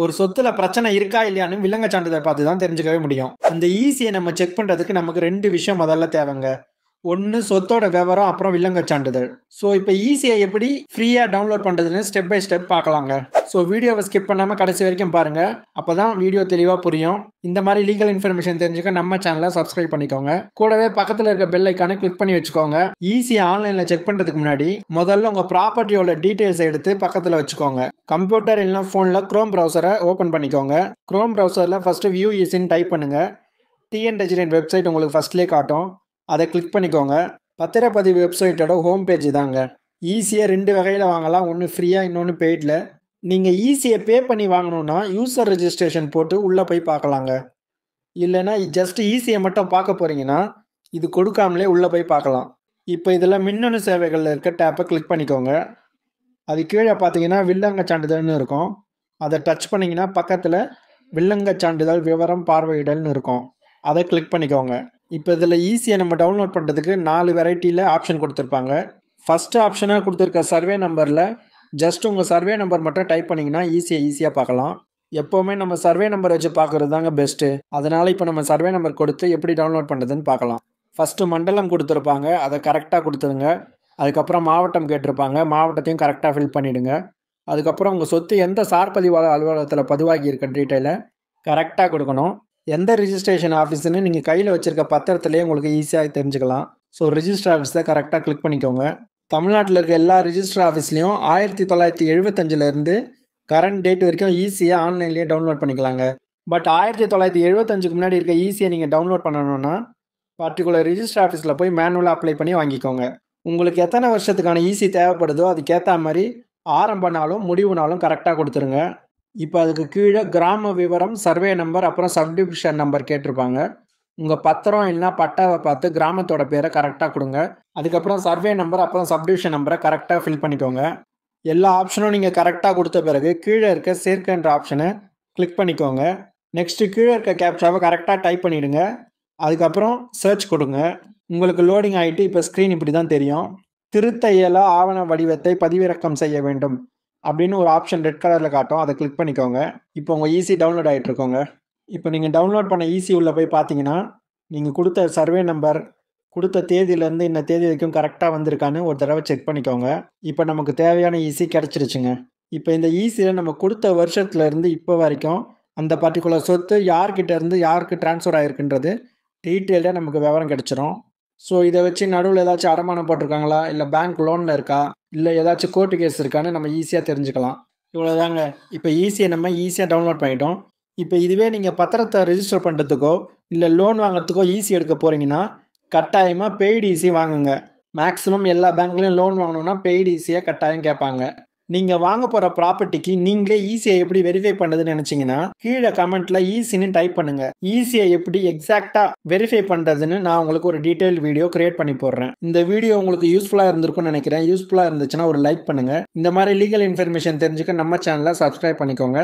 ஒரு சொத்துல பிரச்சனை இருக்கா இல்லையான்னு வில்லங்க சான்றிதழ் பார்த்து தான் தெரிஞ்சுக்கவே முடியும். அந்த ஈஸியை நம்ம செக் பண்றதுக்கு நமக்கு 2 விஷயம் முதல்ல தேவைங்க. ஒண்ணு சொத்தோட விவரம், அப்புறம் வில்லங்க சான்றிதழ். ஸோ இப்போ ஈஸியை எப்படி ஃப்ரீயா டவுன்லோட் பண்றதுன்னு ஸ்டெப் பை ஸ்டெப் பார்க்கலாங்க. ஸோ வீடியோவை ஸ்கிப் பண்ணாம கடைசி வரைக்கும் பாருங்க. அப்பதான் வீடியோ தெளிவா புரியும். இந்த மாதிரி லீகல் இன்ஃபர்மேஷன் தெரிஞ்சுக்க நம்ம சேனலை சப்ஸ்கிரைப் பண்ணிக்கோங்க. கூடவே பக்கத்துல இருக்க பெல் ஐக்கானை கிளிக் பண்ணி வச்சுக்கோங்க. ஈஸியை ஆன்லைன்ல செக் பண்றதுக்கு முன்னாடி முதல்ல உங்க ப்ராப்பர்ட்டியோட டீடைல்ஸ் எடுத்து பக்கத்துல வச்சுக்கோங்க. கம்ப்யூட்டர் இல்லைனா போன்ல குரோம் ப்ரௌசரை ஓபன் பண்ணிக்கோங்க. குரோம் ப்ரௌசர்ல ஃபர்ஸ்ட் வியூ ஈஸின்னு டைப் பண்ணுங்க. டிஎன் ரெசிடென்ட் வெப்சைட் உங்களுக்கு ஃபர்ஸ்ட்லேயே காட்டும். அதை கிளிக் பண்ணிக்கோங்க. பத்திரப்பதிவு வெப்சைட்டோட ஹோம் பேஜ் தாங்க. ஈஸியாக 2 வகையில் வாங்கலாம். ஒன்று ஃப்ரீயாக, இன்னொன்று பெய்டில். நீங்கள் ஈஸியை பே பண்ணி வாங்கணுன்னா யூசர் ரெஜிஸ்ட்ரேஷன் போட்டு உள்ளே போய் பார்க்கலாங்க. இல்லைன்னா ஜஸ்ட் ஈஸியை மட்டும் பார்க்க போகிறீங்கன்னா இது கொடுக்காமலே உள்ளே போய் பார்க்கலாம். இப்போ இதில் மின்னணு சேவைகளில் இருக்க டேப்பை கிளிக் பண்ணிக்கோங்க. அது கீழே பார்த்தீங்கன்னா வில்லங்க சான்றிதழ்னு இருக்கும். அதை டச் பண்ணிங்கன்னா பக்கத்தில் வில்லங்க சான்றிதழ் விவரம் பார்வையிடல்னு இருக்கும். அதை கிளிக் பண்ணிக்கோங்க. இப்போ இதில் ஈஸியாக நம்ம டவுன்லோட் பண்ணுறதுக்கு 4 வெரைட்டியில் ஆப்ஷன் கொடுத்துருப்பாங்க. ஃபஸ்ட்டு ஆப்ஷனாக கொடுத்துருக்க சர்வே நம்பரில் ஜஸ்ட் உங்கள் சர்வே நம்பர் மட்டும் டைப் பண்ணிங்கன்னா ஈஸியாக பார்க்கலாம். எப்போவுமே நம்ம சர்வே நம்பர் வச்சு பார்க்குறது தாங்க பெஸ்ட்டு. அதனால் இப்போ நம்ம சர்வே நம்பர் கொடுத்து எப்படி டவுன்லோட் பண்ணுறதுன்னு பார்க்கலாம். ஃபஸ்ட்டு மண்டலம் கொடுத்துருப்பாங்க, அதை கரெக்டாக கொடுத்துருங்க. அதுக்கப்புறம் மாவட்டம் கேட்டிருப்பாங்க, மாவட்டத்தையும் கரெக்டாக ஃபில் பண்ணிவிடுங்க. அதுக்கப்புறம் உங்கள் சொத்து எந்த சார்பதிவாளர் அலுவலகத்தில் பதிவாகி இருக்க டீட்டெயிலை கரெக்டாக கொடுக்கணும். எந்த ரிஜிஸ்ட்ரேஷன் ஆஃபீஸ்ன்னு நீங்கள் கையில் வச்சுருக்க பத்திரத்துலேயே உங்களுக்கு ஈஸியாக தெரிஞ்சுக்கலாம். ஸோ ரிஜிஸ்டர் ஆஃபீஸை கரெக்டாக கிளிக் பண்ணிக்கோங்க. தமிழ்நாட்டில் இருக்க எல்லா ரிஜிஸ்டர் ஆஃபீஸ்லேயும் 1975லேருந்து கரண்ட் டேட் வரைக்கும் ஈஸியாக ஆன்லைன்லேயே டவுன்லோட் பண்ணிக்கலாங்க. பட் 1975க்கு முன்னாடி இருக்க ஈஸியை நீங்கள் டவுன்லோட் பண்ணணும்னா பர்டிகுலர் ரிஜிஸ்டர் ஆஃபீஸில் போய் மேனுவலாக அப்ளை பண்ணி வாங்கிக்கோங்க. உங்களுக்கு எத்தனை வருஷத்துக்கான ஈஸி தேவைப்படுதோ அதுக்கேற்ற மாதிரி ஆரம்ப நாளும் முடிவு நாளும் கரெக்டாக கொடுத்துருங்க. இப்போ அதுக்கு கீழே கிராம விவரம், சர்வே நம்பர், அப்புறம் சப்டிவிஷன் நம்பர் கேட்டிருப்பாங்க. உங்கள் பத்திரம் இல்லைனா பட்டாவை பார்த்து கிராமத்தோட பேரை கரெக்டாக கொடுங்க. அதுக்கப்புறம் சர்வே நம்பர், அப்புறம் சப்டிவிஷன் நம்பரை கரெக்டாக ஃபில் பண்ணிக்கோங்க. எல்லா ஆப்ஷனும் நீங்கள் கரெக்டாக கொடுத்த பிறகு கீழே இருக்க சேர்க்கன்ற ஆப்ஷனை கிளிக் பண்ணிக்கோங்க. நெக்ஸ்ட்டு கீழே இருக்க கேப்சாவை கரெக்டாக டைப் பண்ணிவிடுங்க. அதுக்கப்புறம் சர்ச் கொடுங்க. உங்களுக்கு லோடிங் ஆகிட்டு இப்போ ஸ்க்ரீன் இப்படி தான் தெரியும். திருத்த இயலா ஆவண வடிவத்தை பதிவிறக்கம் செய்ய வேண்டும் அப்படின்னு ஒரு ஆப்ஷன் ரெட் கலரில் காட்டும். அதை கிளிக் பண்ணிக்கோங்க. இப்போ உங்கள் ஈஸி டவுன்லோட் ஆகிட்டு இருக்கோங்க. இப்போ நீங்கள் டவுன்லோட் பண்ண ஈஸி உள்ளே போய் பார்த்தீங்கன்னா நீங்கள் கொடுத்த சர்வே நம்பர் கொடுத்த தேதியிலேருந்து இந்த தேதி வரைக்கும் கரெக்டாக வந்திருக்கான்னு ஒரு தடவை செக் பண்ணிக்கோங்க. இப்போ நமக்கு தேவையான ஈஸி கிடச்சிருச்சுங்க. இப்போ இந்த ஈஸியில் நம்ம கொடுத்த வருஷத்துலேருந்து இப்போ வரைக்கும் அந்த பர்டிகுலர் சொத்து யார்கிட்ட இருந்து யாருக்கு ட்ரான்ஸ்ஃபர் ஆகிருக்குன்றது டீட்டெயில்டாக நமக்கு விவரம் கிடச்சிரும். ஸோ இதை வச்சு நடுவில் ஏதாச்சும் அடமானம் போட்டிருக்காங்களா, இல்லை பேங்க் லோனில் இருக்கா, இல்லை ஏதாச்சும் கோர்ட்டு கேஸ் இருக்கான்னு நம்ம ஈஸியாக தெரிஞ்சுக்கலாம். இவ்வளோதாங்க. இப்போ ஈஸியை நம்ம ஈஸியாக டவுன்லோட் பண்ணிட்டோம். இப்போ இதுவே நீங்கள் பத்திரத்தை ரிஜிஸ்டர் பண்ணுறதுக்கோ இல்லை லோன் வாங்குறதுக்கோ ஈஸி எடுக்க போகிறீங்கன்னா கட்டாயமாக பெய்டு ஈஸி வாங்குங்க. மேக்ஸிமம் எல்லா பேங்க்லேயும் லோன் வாங்கணுன்னா பெய்டு ஈஸியாக கட்டாயம் கேட்பாங்க. நீங்கள் வாங்க போகிற ப்ராப்பர்ட்டிக்கு நீங்களே ஈஸியை எப்படி வெரிஃபை பண்ணுறதுன்னு நினச்சிங்கன்னா கீழே கமெண்ட்டில் ஈஸின்னு டைப் பண்ணுங்கள். ஈஸியை எப்படி எக்ஸாக்டாக வெரிஃபை பண்ணுறதுன்னு நான் உங்களுக்கு ஒரு டீட்டெயில் வீடியோ கிரியேட் பண்ணி போடுறேன். இந்த வீடியோ உங்களுக்கு யூஸ்ஃபுல்லாக இருந்திருக்கும்னு நினைக்கிறேன். யூஸ்ஃபுல்லாக இருந்துச்சுன்னா ஒரு லைக் பண்ணுங்கள். இந்த மாதிரி லீகல் இன்ஃபர்மேஷன் தெரிஞ்சுக்க நம்ம சேனலை சப்ஸ்கிரைப் பண்ணிக்கோங்க.